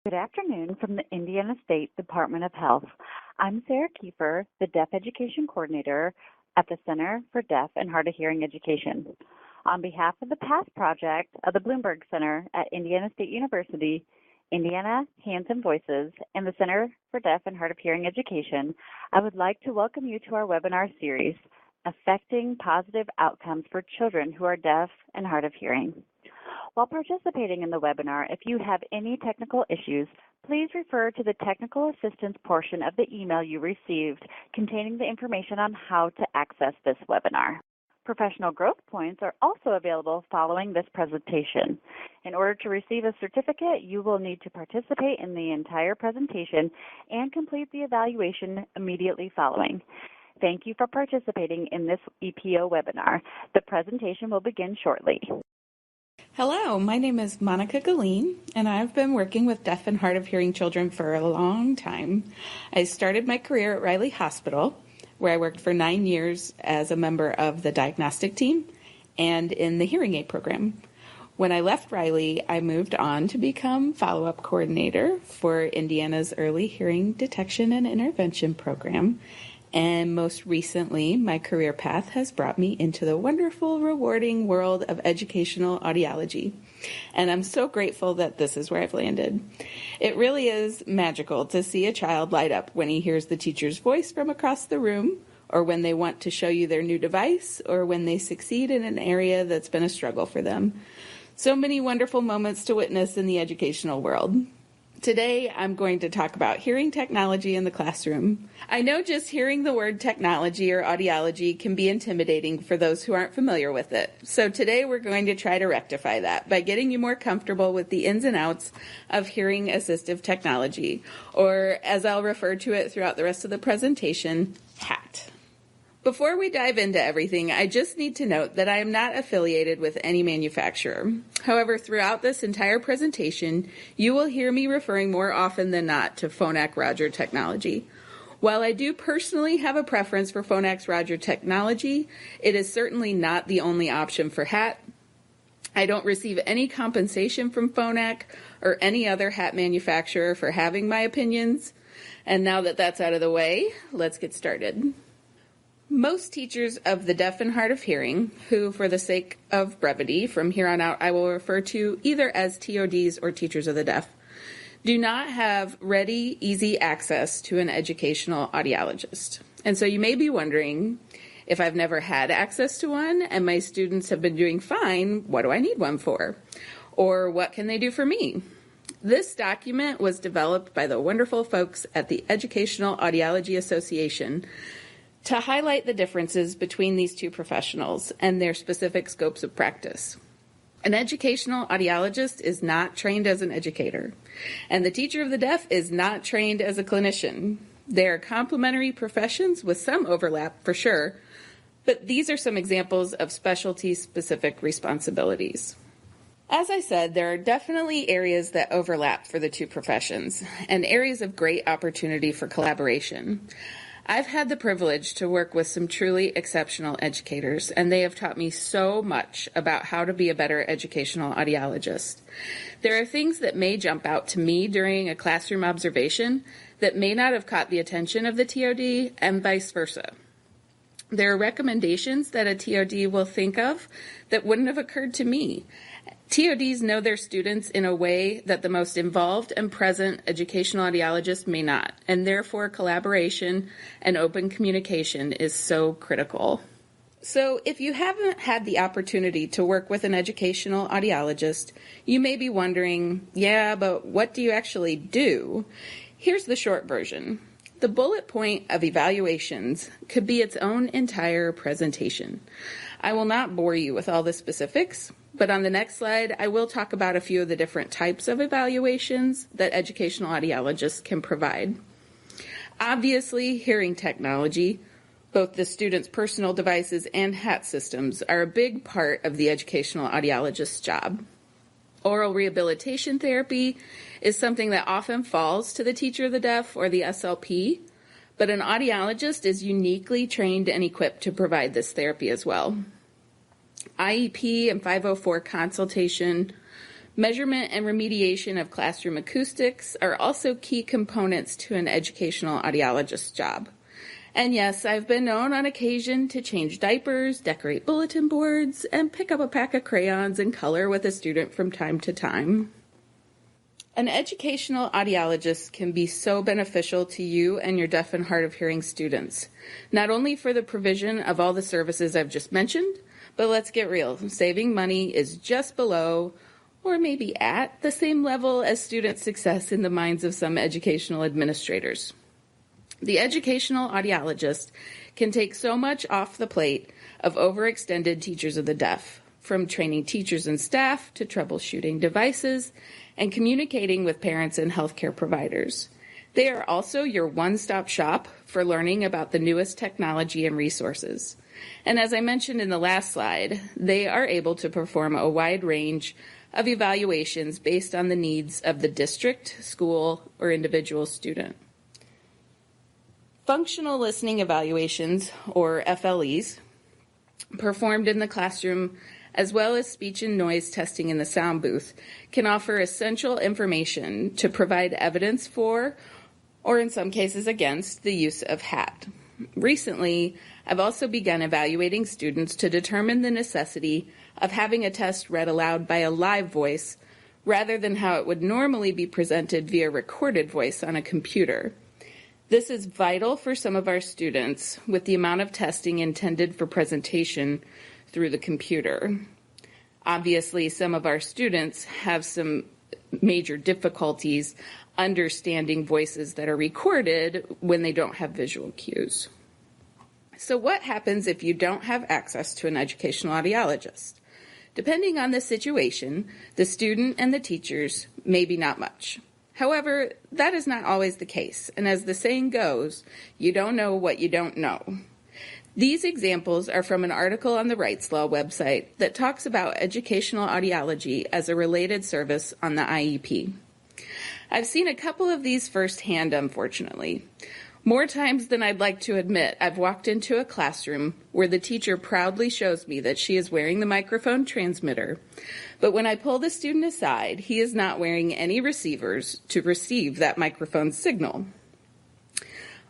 Good afternoon from the Indiana State Department of Health. I'm Sarah Kiefer, the Deaf Education Coordinator at the Center for Deaf and Hard of Hearing Education. On behalf of the PATH project of the Bloomberg Center at Indiana State University, Indiana Hands and Voices, and the Center for Deaf and Hard of Hearing Education, I would like to welcome you to our webinar series, Affecting Positive Outcomes for Children Who Are Deaf and Hard of Hearing. While participating in the webinar, if you have any technical issues, please refer to the technical assistance portion of the email you received containing the information on how to access this webinar. Professional growth points are also available following this presentation. In order to receive a certificate, you will need to participate in the entire presentation and complete the evaluation immediately following. Thank you for participating in this EPO webinar. The presentation will begin shortly. Hello, my name is Monica Galeen, and I've been working with deaf and hard of hearing children for a long time. I started my career at Riley Hospital, where I worked for 9 years as a member of the diagnostic team and in the hearing aid program. When I left Riley, I moved on to become follow-up coordinator for Indiana's Early Hearing Detection and Intervention program. And most recently, my career path has brought me into the wonderful, rewarding world of educational audiology. And I'm so grateful that this is where I've landed. It really is magical to see a child light up when he hears the teacher's voice from across the room, or when they want to show you their new device, or when they succeed in an area that's been a struggle for them. So many wonderful moments to witness in the educational world. Today, I'm going to talk about hearing technology in the classroom. I know just hearing the word technology or audiology can be intimidating for those who aren't familiar with it. So today, we're going to try to rectify that by getting you more comfortable with the ins and outs of hearing assistive technology, or as I'll refer to it throughout the rest of the presentation, HAT. Before we dive into everything, I just need to note that I am not affiliated with any manufacturer. However, throughout this entire presentation, you will hear me referring more often than not to Phonak Roger technology. While I do personally have a preference for Phonak Roger technology, it is certainly not the only option for HAT. I don't receive any compensation from Phonak or any other HAT manufacturer for having my opinions. And now that that's out of the way, let's get started. Most teachers of the deaf and hard of hearing, who for the sake of brevity from here on out I will refer to either as TODs or teachers of the deaf, do not have ready, easy access to an educational audiologist. And so you may be wondering, if I've never had access to one and my students have been doing fine, what do I need one for? Or what can they do for me? This document was developed by the wonderful folks at the Educational Audiology Association to highlight the differences between these two professionals and their specific scopes of practice. An educational audiologist is not trained as an educator, and the teacher of the deaf is not trained as a clinician. They are complementary professions with some overlap for sure, but these are some examples of specialty-specific responsibilities. As I said, there are definitely areas that overlap for the two professions, and areas of great opportunity for collaboration. I've had the privilege to work with some truly exceptional educators, and they have taught me so much about how to be a better educational audiologist. There are things that may jump out to me during a classroom observation that may not have caught the attention of the TOD, and vice versa. There are recommendations that a TOD will think of that wouldn't have occurred to me. TODs know their students in a way that the most involved and present educational audiologist may not, and therefore collaboration and open communication is so critical. So if you haven't had the opportunity to work with an educational audiologist, you may be wondering, yeah, but what do you actually do? Here's the short version. The bullet point of evaluations could be its own entire presentation. I will not bore you with all the specifics, but on the next slide, I will talk about a few of the different types of evaluations that educational audiologists can provide. Obviously, hearing technology, both the students' personal devices and HAT systems, are a big part of the educational audiologist's job. Oral rehabilitation therapy is something that often falls to the teacher of the deaf or the SLP, but an audiologist is uniquely trained and equipped to provide this therapy as well. IEP and 504 consultation, Measurement and remediation of classroom acoustics are also key components to an educational audiologist's job. And yes, I've been known on occasion to change diapers, decorate bulletin boards, and pick up a pack of crayons and color with a student from time to time. An educational audiologist can be so beneficial to you and your deaf and hard of hearing students, not only for the provision of all the services I've just mentioned, but let's get real, saving money is just below or maybe at the same level as student success in the minds of some educational administrators. The educational audiologist can take so much off the plate of overextended teachers of the deaf, from training teachers and staff to troubleshooting devices and communicating with parents and healthcare providers. They are also your one-stop shop for learning about the newest technology and resources. And as I mentioned in the last slide, they are able to perform a wide range of evaluations based on the needs of the district, school, or individual student. Functional listening evaluations, or FLEs, performed in the classroom, as well as speech and noise testing in the sound booth, can offer essential information to provide evidence for, or in some cases against, the use of HAT. Recently, I've also begun evaluating students to determine the necessity of having a test read aloud by a live voice rather than how it would normally be presented via recorded voice on a computer. This is vital for some of our students with the amount of testing intended for presentation through the computer. Obviously, some of our students have some major difficulties understanding voices that are recorded when they don't have visual cues. So what happens if you don't have access to an educational audiologist? Depending on the situation, the student and the teachers, maybe not much. However, that is not always the case, and as the saying goes, you don't know what you don't know. These examples are from an article on the Wrights Law website that talks about educational audiology as a related service on the IEP. I've seen a couple of these firsthand, unfortunately. More times than I'd like to admit, I've walked into a classroom where the teacher proudly shows me that she is wearing the microphone transmitter, but when I pull the student aside, he is not wearing any receivers to receive that microphone signal.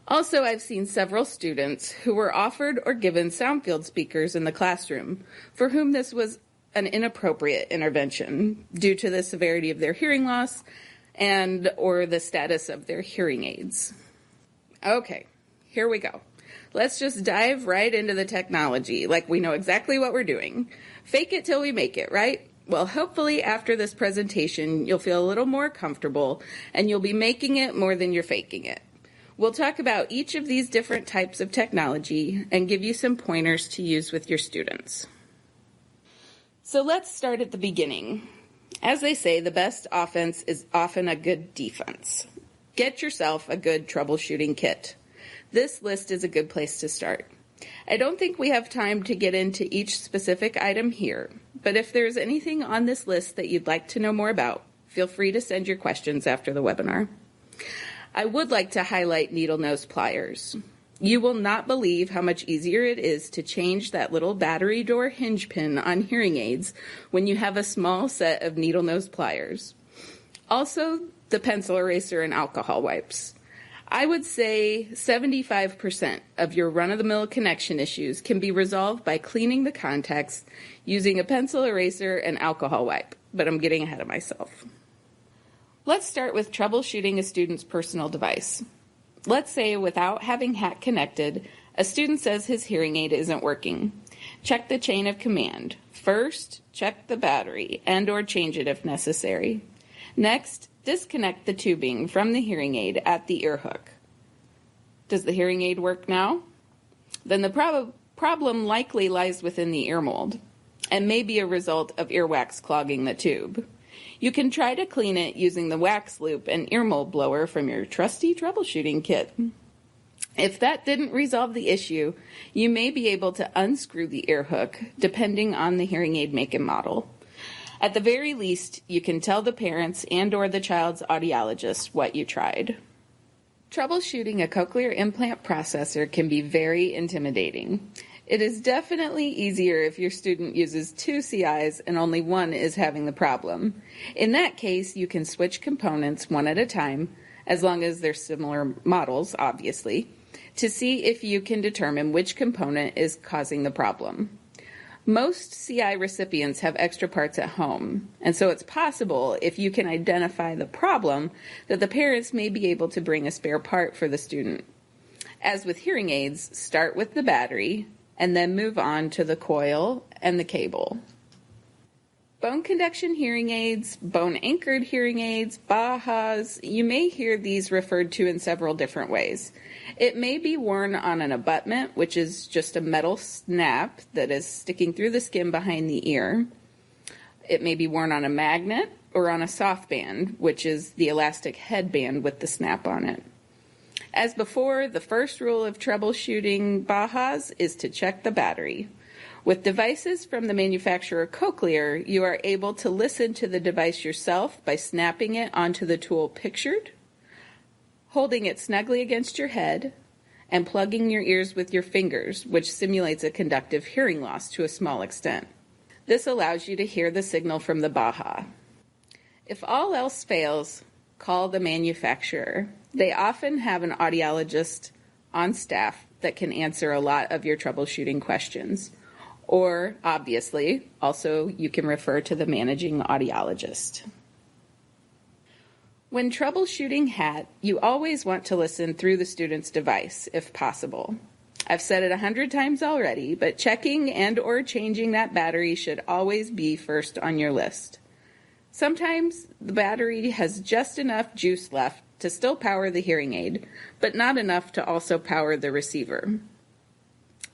Also, I've seen several students who were offered or given sound field speakers in the classroom for whom this was an inappropriate intervention due to the severity of their hearing loss and or the status of their hearing aids. Okay, here we go. Let's just dive right into the technology like we know exactly what we're doing. Fake it till we make it, right? Well, hopefully after this presentation, you'll feel a little more comfortable and you'll be making it more than you're faking it. We'll talk about each of these different types of technology and give you some pointers to use with your students. So let's start at the beginning. As they say, the best offense is often a good defense. Get yourself a good troubleshooting kit. This list is a good place to start. I don't think we have time to get into each specific item here, but if there's anything on this list that you'd like to know more about, feel free to send your questions after the webinar. I would like to highlight needle nose pliers. You will not believe how much easier it is to change that little battery door hinge pin on hearing aids when you have a small set of needle nose pliers. Also, the pencil eraser and alcohol wipes. I would say 75% of your run-of-the-mill connection issues can be resolved by cleaning the contacts using a pencil eraser and alcohol wipe, but I'm getting ahead of myself. Let's start with troubleshooting a student's personal device. Let's say without having HAT connected, a student says his hearing aid isn't working. Check the chain of command. First, check the battery and/or change it if necessary. Next, disconnect the tubing from the hearing aid at the ear hook. Does the hearing aid work now? Then the problem likely lies within the ear mold and may be a result of earwax clogging the tube. You can try to clean it using the wax loop and ear mold blower from your trusty troubleshooting kit. If that didn't resolve the issue, you may be able to unscrew the ear hook depending on the hearing aid make and model. At the very least, you can tell the parents and/or the child's audiologist what you tried. Troubleshooting a cochlear implant processor can be very intimidating. It is definitely easier if your student uses 2 CIs and only one is having the problem. In that case, you can switch components one at a time, as long as they're similar models, obviously, to see if you can determine which component is causing the problem. Most CI recipients have extra parts at home, and so it's possible, if you can identify the problem, that the parents may be able to bring a spare part for the student. As with hearing aids, start with the battery, and then move on to the coil and the cable. Bone conduction hearing aids, bone-anchored hearing aids, BAHAs, you may hear these referred to in several different ways. It may be worn on an abutment, which is just a metal snap that is sticking through the skin behind the ear. It may be worn on a magnet or on a soft band, which is the elastic headband with the snap on it. As before, the first rule of troubleshooting BAHAs is to check the battery. With devices from the manufacturer COCHLEAR, you are able to listen to the device yourself by snapping it onto the tool pictured, holding it snugly against your head, and plugging your ears with your fingers, which simulates a conductive hearing loss to a small extent. This allows you to hear the signal from the BAHA. If all else fails, call the manufacturer. They often have an audiologist on staff that can answer a lot of your troubleshooting questions. Or, obviously, also you can refer to the managing audiologist. When troubleshooting HAT, you always want to listen through the student's device, if possible. I've said it 100 times already, but checking and or changing that battery should always be first on your list. Sometimes the battery has just enough juice left to still power the hearing aid, but not enough to also power the receiver.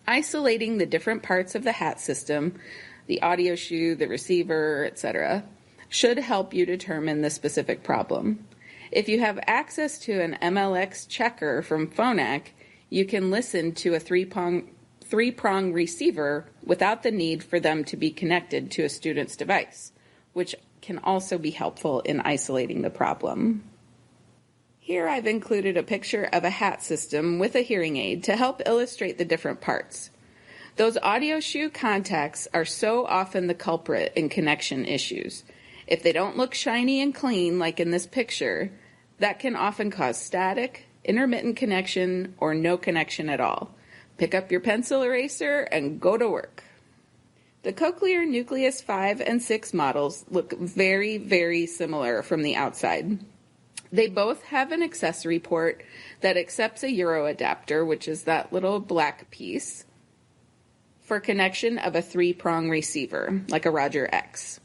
Isolating the different parts of the HAT system, the audio shoe, the receiver, etc., should help you determine the specific problem. If you have access to an MLX checker from Phonak, you can listen to a three-prong receiver without the need for them to be connected to a student's device, which can also be helpful in isolating the problem. Here I've included a picture of a HAT system with a hearing aid to help illustrate the different parts. Those audio shoe contacts are so often the culprit in connection issues. If they don't look shiny and clean like in this picture, that can often cause static, intermittent connection, or no connection at all. Pick up your pencil eraser and go to work. The COCHLEAR Nucleus 5 and 6 models look very, very similar from the outside. They both have an accessory port that accepts a Euro adapter, which is that little black piece, for connection of a 3-prong receiver, like a Roger X.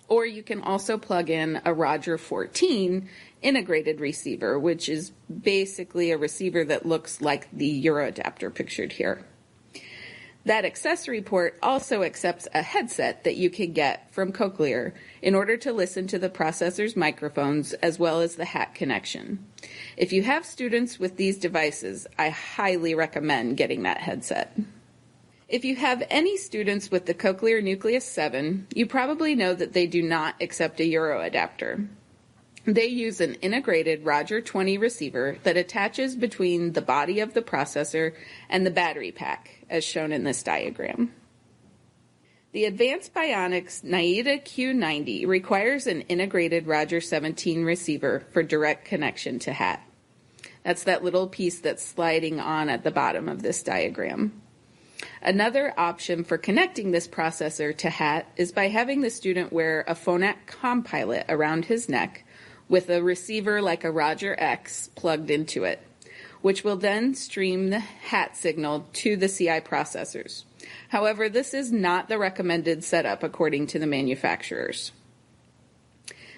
Or you can also plug in a Roger 14 integrated receiver, which is basically a receiver that looks like the Euro adapter pictured here. That accessory port also accepts a headset that you can get from COCHLEAR in order to listen to the processor's microphones as well as the HAT connection. If you have students with these devices, I highly recommend getting that headset. If you have any students with the COCHLEAR Nucleus 7, you probably know that they do not accept a Euro adapter. They use an integrated Roger 20 receiver that attaches between the body of the processor and the battery pack, as shown in this diagram. The Advanced Bionics NAIDA Q90 requires an integrated Roger 17 receiver for direct connection to HAT. That's that little piece that's sliding on at the bottom of this diagram. Another option for connecting this processor to HAT is by having the student wear a Phonak Compilot around his neck with a receiver like a Roger X plugged into it, which will then stream the HAT signal to the CI processors. However, this is not the recommended setup according to the manufacturers.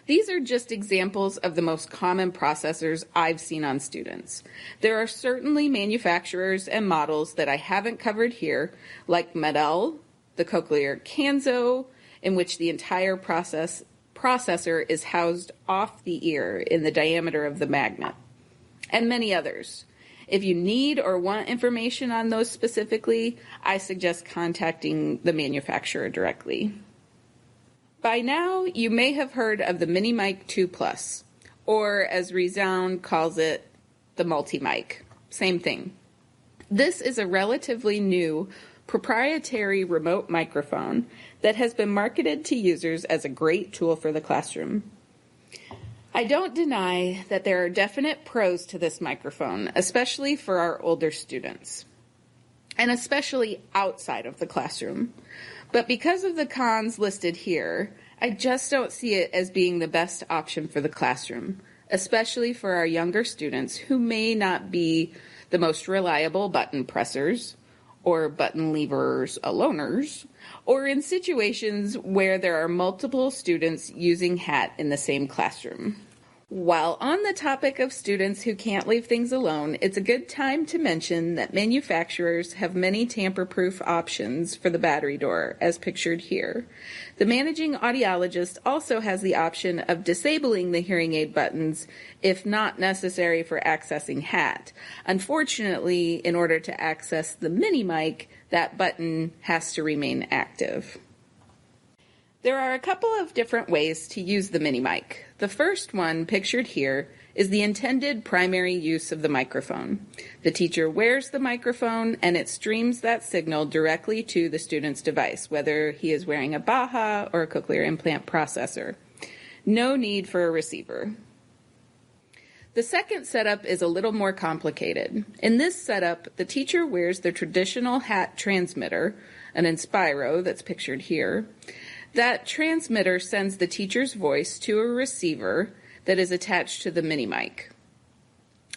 These are just examples of the most common processors I've seen on students. There are certainly manufacturers and models that I haven't covered here, like Medel, the COCHLEAR Kanzo, in which the entire processor is housed off the ear in the diameter of the magnet, and many others. If you need or want information on those specifically, I suggest contacting the manufacturer directly. By now, you may have heard of the Mini Mic 2 Plus, or as Resound calls it, the Multi-Mic. Same thing. This is a relatively new proprietary remote microphone that has been marketed to users as a great tool for the classroom. I don't deny that there are definite pros to this microphone, especially for our older students, and especially outside of the classroom. But because of the cons listed here, I just don't see it as being the best option for the classroom, especially for our younger students who may not be the most reliable button pressers or button leavers aloners, or in situations where there are multiple students using HAT in the same classroom. While on the topic of students who can't leave things alone, it's a good time to mention that manufacturers have many tamper-proof options for the battery door, as pictured here. The managing audiologist also has the option of disabling the hearing aid buttons if not necessary for accessing HAT. Unfortunately, in order to access the mini mic, that button has to remain active. There are a couple of different ways to use the mini mic. The first one, pictured here, is the intended primary use of the microphone. The teacher wears the microphone and it streams that signal directly to the student's device, whether he is wearing a BAHA or a cochlear implant processor. No need for a receiver. The second setup is a little more complicated. In this setup, the teacher wears the traditional HAT transmitter, an Inspiro that's pictured here. That transmitter sends the teacher's voice to a receiver that is attached to the mini mic.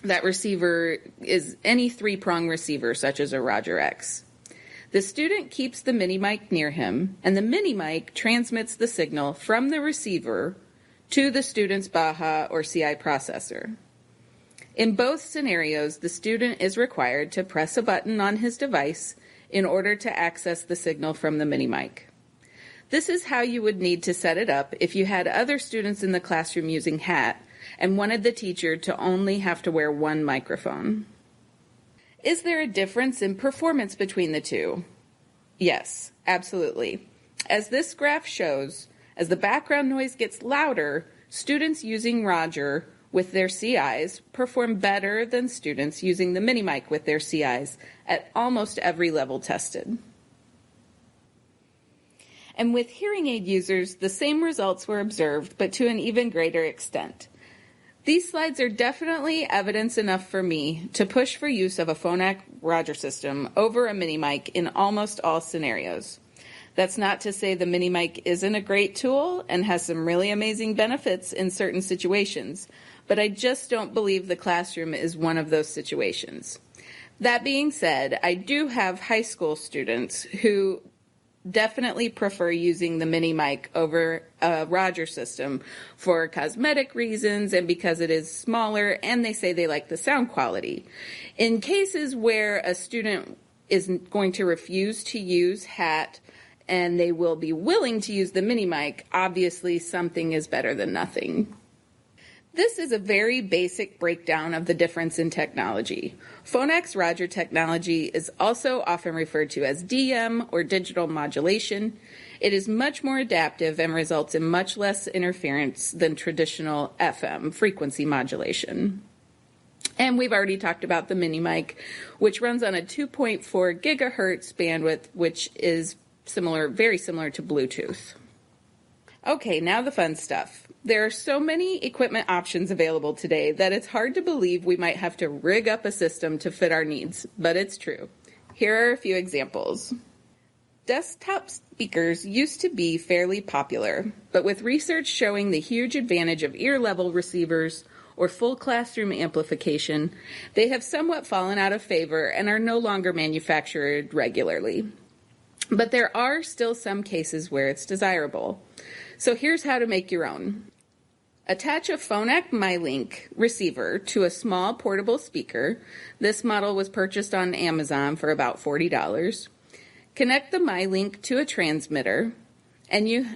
That receiver is any three-prong receiver, such as a Roger X. The student keeps the mini mic near him, and the mini mic transmits the signal from the receiver to the student's BAHA or CI processor. In both scenarios, the student is required to press a button on his device in order to access the signal from the mini mic. This is how you would need to set it up if you had other students in the classroom using HAT and wanted the teacher to only have to wear one microphone. Is there a difference in performance between the two? Yes, absolutely. As this graph shows, as the background noise gets louder, students using Roger with their CIs perform better than students using the mini mic with their CIs at almost every level tested. And with hearing aid users, the same results were observed, but to an even greater extent. These slides are definitely evidence enough for me to push for use of a Phonak Roger system over a mini mic in almost all scenarios. That's not to say the mini mic isn't a great tool and has some really amazing benefits in certain situations, but I just don't believe the classroom is one of those situations. That being said, I do have high school students who definitely prefer using the mini mic over a Roger system for cosmetic reasons and because it is smaller, and they say they like the sound quality. In cases where a student is going to refuse to use HAT and they will be willing to use the mini mic, obviously something is better than nothing. This is a very basic breakdown of the difference in technology. Phonak's Roger technology is also often referred to as DM or digital modulation. It is much more adaptive and results in much less interference than traditional FM, frequency modulation. And we've already talked about the mini mic, which runs on a 2.4 gigahertz bandwidth, which is very similar to Bluetooth. Okay, now the fun stuff. There are so many equipment options available today that it's hard to believe we might have to rig up a system to fit our needs, but it's true. Here are a few examples. Desktop speakers used to be fairly popular, but with research showing the huge advantage of ear-level receivers or full classroom amplification, they have somewhat fallen out of favor and are no longer manufactured regularly. But there are still some cases where it's desirable. So here's how to make your own. Attach a Phonak MyLink receiver to a small portable speaker. This model was purchased on Amazon for about $40. Connect the MyLink to a transmitter, and you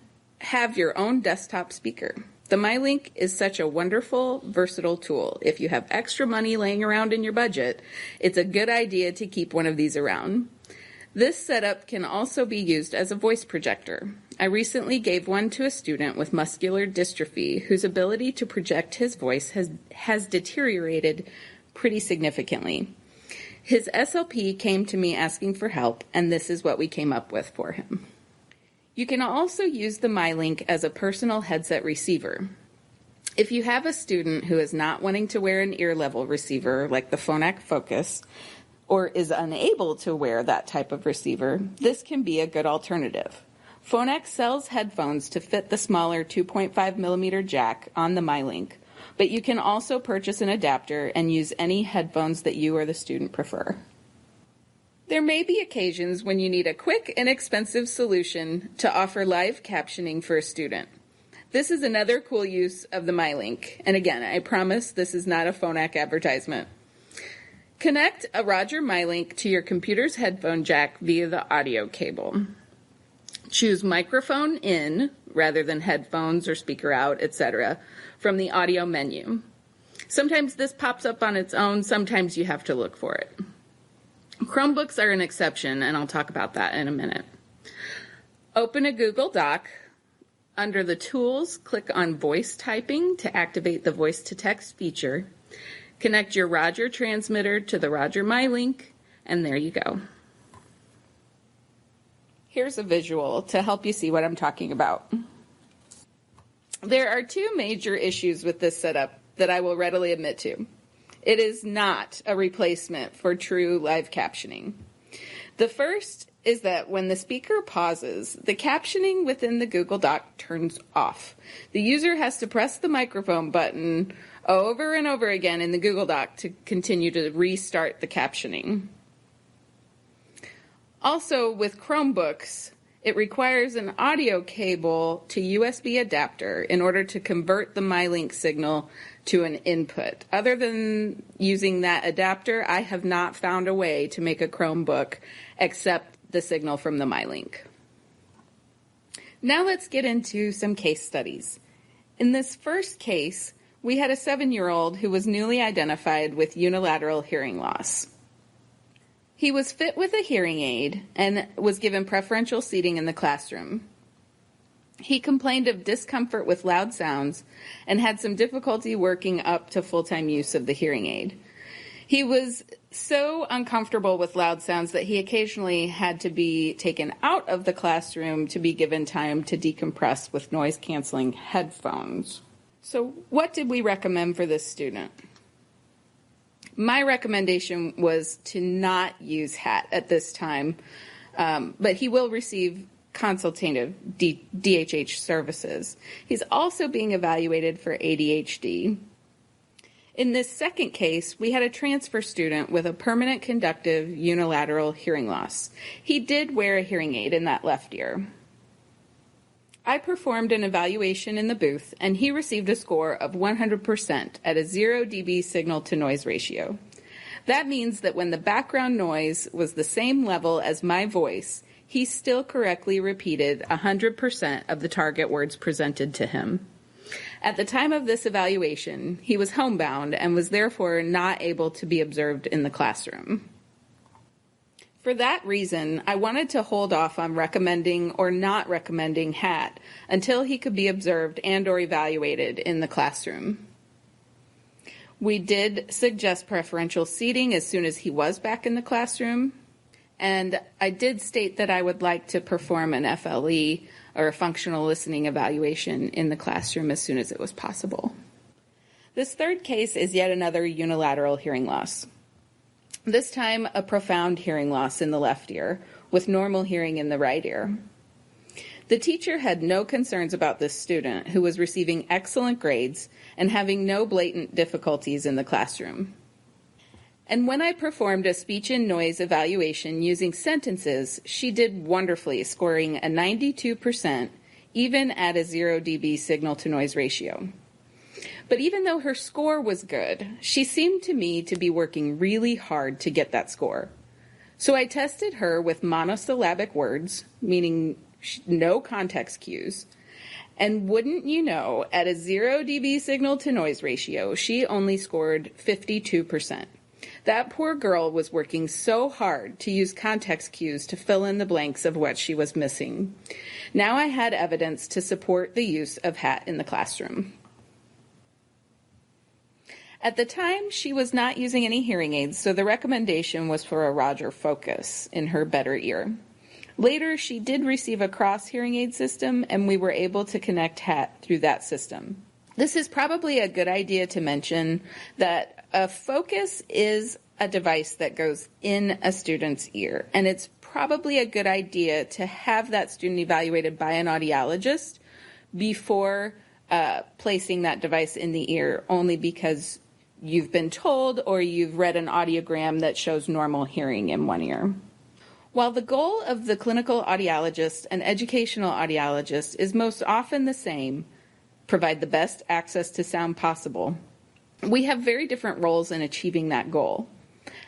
have your own desktop speaker. The MyLink is such a wonderful, versatile tool. If you have extra money laying around in your budget, it's a good idea to keep one of these around. This setup can also be used as a voice projector. I recently gave one to a student with muscular dystrophy whose ability to project his voice has deteriorated pretty significantly. His SLP came to me asking for help, and this is what we came up with for him. You can also use the MyLink as a personal headset receiver. If you have a student who is not wanting to wear an ear-level receiver like the Phonak Focus, or is unable to wear that type of receiver, this can be a good alternative. Phonak sells headphones to fit the smaller 2.5 millimeter jack on the MyLink, but you can also purchase an adapter and use any headphones that you or the student prefer. There may be occasions when you need a quick, inexpensive solution to offer live captioning for a student. This is another cool use of the MyLink, and again, I promise this is not a Phonak advertisement. Connect a Roger MyLink to your computer's headphone jack via the audio cable. Choose microphone in rather than headphones or speaker out, etc. from the audio menu. Sometimes this pops up on its own, sometimes you have to look for it. Chromebooks are an exception, and I'll talk about that in a minute. Open a Google Doc. Under the Tools, click on Voice Typing to activate the voice-to-text feature. Connect your Roger transmitter to the Roger MyLink, and there you go. Here's a visual to help you see what I'm talking about. There are two major issues with this setup that I will readily admit to. It is not a replacement for true live captioning. The first is that when the speaker pauses, the captioning within the Google Doc turns off. The user has to press the microphone button over and over again in the Google Doc to continue to restart the captioning. Also, with Chromebooks, it requires an audio cable to USB adapter in order to convert the MyLink signal to an input. Other than using that adapter, I have not found a way to make a Chromebook accept the signal from the MyLink. Now let's get into some case studies. In this first case, we had a 7-year-old who was newly identified with unilateral hearing loss. He was fit with a hearing aid and was given preferential seating in the classroom. He complained of discomfort with loud sounds and had some difficulty working up to full-time use of the hearing aid. He was so uncomfortable with loud sounds that he occasionally had to be taken out of the classroom to be given time to decompress with noise-canceling headphones. So what did we recommend for this student? My recommendation was to not use HAT at this time, but he will receive consultative DHH services. He's also being evaluated for ADHD. In this second case, we had a transfer student with a permanent conductive unilateral hearing loss. He did wear a hearing aid in that left ear. I performed an evaluation in the booth, and he received a score of 100% at a 0 dB signal-to-noise ratio. That means that when the background noise was the same level as my voice, he still correctly repeated 100% of the target words presented to him. At the time of this evaluation, he was homebound and was therefore not able to be observed in the classroom. For that reason, I wanted to hold off on recommending or not recommending HAT until he could be observed and or evaluated in the classroom. We did suggest preferential seating as soon as he was back in the classroom, and I did state that I would like to perform an FLE, or a functional listening evaluation, in the classroom as soon as it was possible. This third case is yet another unilateral hearing loss. This time, a profound hearing loss in the left ear, with normal hearing in the right ear. The teacher had no concerns about this student, who was receiving excellent grades and having no blatant difficulties in the classroom. And when I performed a speech and noise evaluation using sentences, she did wonderfully, scoring a 92%, even at a 0 dB signal-to-noise ratio. But even though her score was good, she seemed to me to be working really hard to get that score. So I tested her with monosyllabic words, meaning no context cues, and wouldn't you know, at a 0 dB signal-to-noise ratio, she only scored 52%. That poor girl was working so hard to use context cues to fill in the blanks of what she was missing. Now I had evidence to support the use of HAT in the classroom. At the time, she was not using any hearing aids, so the recommendation was for a Roger Focus in her better ear. Later, she did receive a cross hearing aid system, and we were able to connect HAT through that system. This is probably a good idea to mention that a Focus is a device that goes in a student's ear, and it's probably a good idea to have that student evaluated by an audiologist before placing that device in the ear, only because you've been told or you've read an audiogram that shows normal hearing in one ear. While the goal of the clinical audiologist and educational audiologist is most often the same, provide the best access to sound possible, we have very different roles in achieving that goal.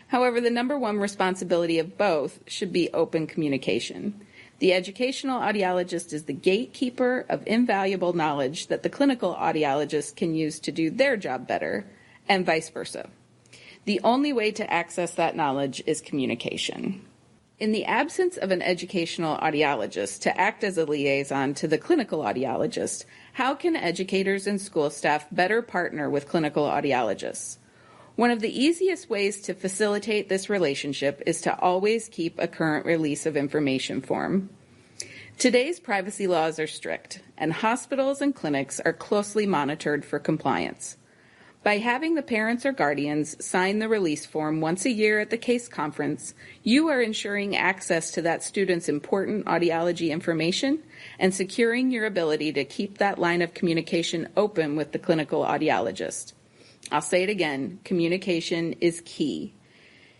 However, the number one responsibility of both should be open communication. The educational audiologist is the gatekeeper of invaluable knowledge that the clinical audiologist can use to do their job better, and vice versa. The only way to access that knowledge is communication. In the absence of an educational audiologist to act as a liaison to the clinical audiologist, how can educators and school staff better partner with clinical audiologists? One of the easiest ways to facilitate this relationship is to always keep a current release of information form. Today's privacy laws are strict, and hospitals and clinics are closely monitored for compliance. By having the parents or guardians sign the release form once a year at the case conference, you are ensuring access to that student's important audiology information and securing your ability to keep that line of communication open with the clinical audiologist. I'll say it again, communication is key.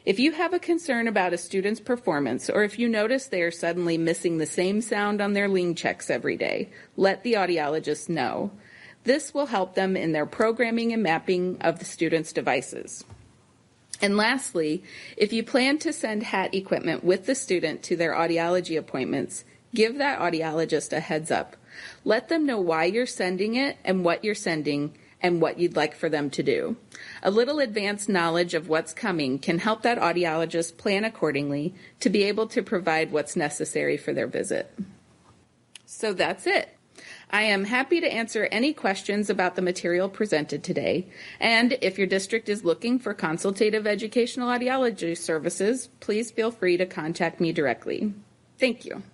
If you have a concern about a student's performance, or if you notice they are suddenly missing the same sound on their lean checks every day, let the audiologist know. This will help them in their programming and mapping of the student's devices. And lastly, if you plan to send HAT equipment with the student to their audiology appointments, give that audiologist a heads up. Let them know why you're sending it and what you're sending and what you'd like for them to do. A little advanced knowledge of what's coming can help that audiologist plan accordingly to be able to provide what's necessary for their visit. So that's it. I am happy to answer any questions about the material presented today, and if your district is looking for consultative educational audiology services, please feel free to contact me directly. Thank you.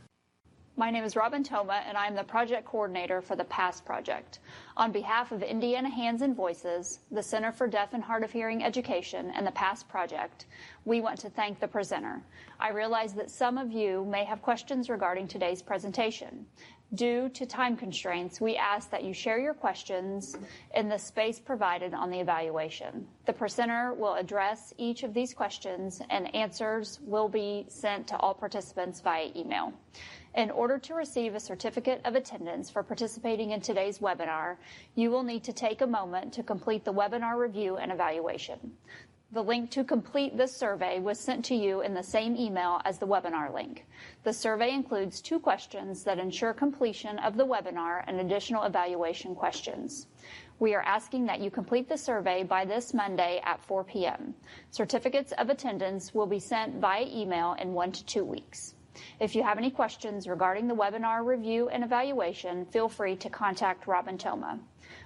My name is Robin Toma, and I am the project coordinator for the PASS project. On behalf of Indiana Hands and Voices, the Center for Deaf and Hard of Hearing Education, and the PASS project, we want to thank the presenter. I realize that some of you may have questions regarding today's presentation. Due to time constraints, we ask that you share your questions in the space provided on the evaluation. The presenter will address each of these questions, and answers will be sent to all participants via email. In order to receive a certificate of attendance for participating in today's webinar, you will need to take a moment to complete the webinar review and evaluation. The link to complete this survey was sent to you in the same email as the webinar link. The survey includes 2 questions that ensure completion of the webinar and additional evaluation questions. We are asking that you complete the survey by this Monday at 4 p.m. Certificates of attendance will be sent via email in 1 to 2 weeks. If you have any questions regarding the webinar review and evaluation, feel free to contact Robin Toma.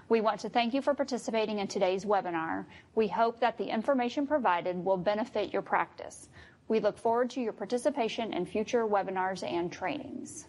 We want to thank you for participating in today's webinar. We hope that the information provided will benefit your practice. We look forward to your participation in future webinars and trainings.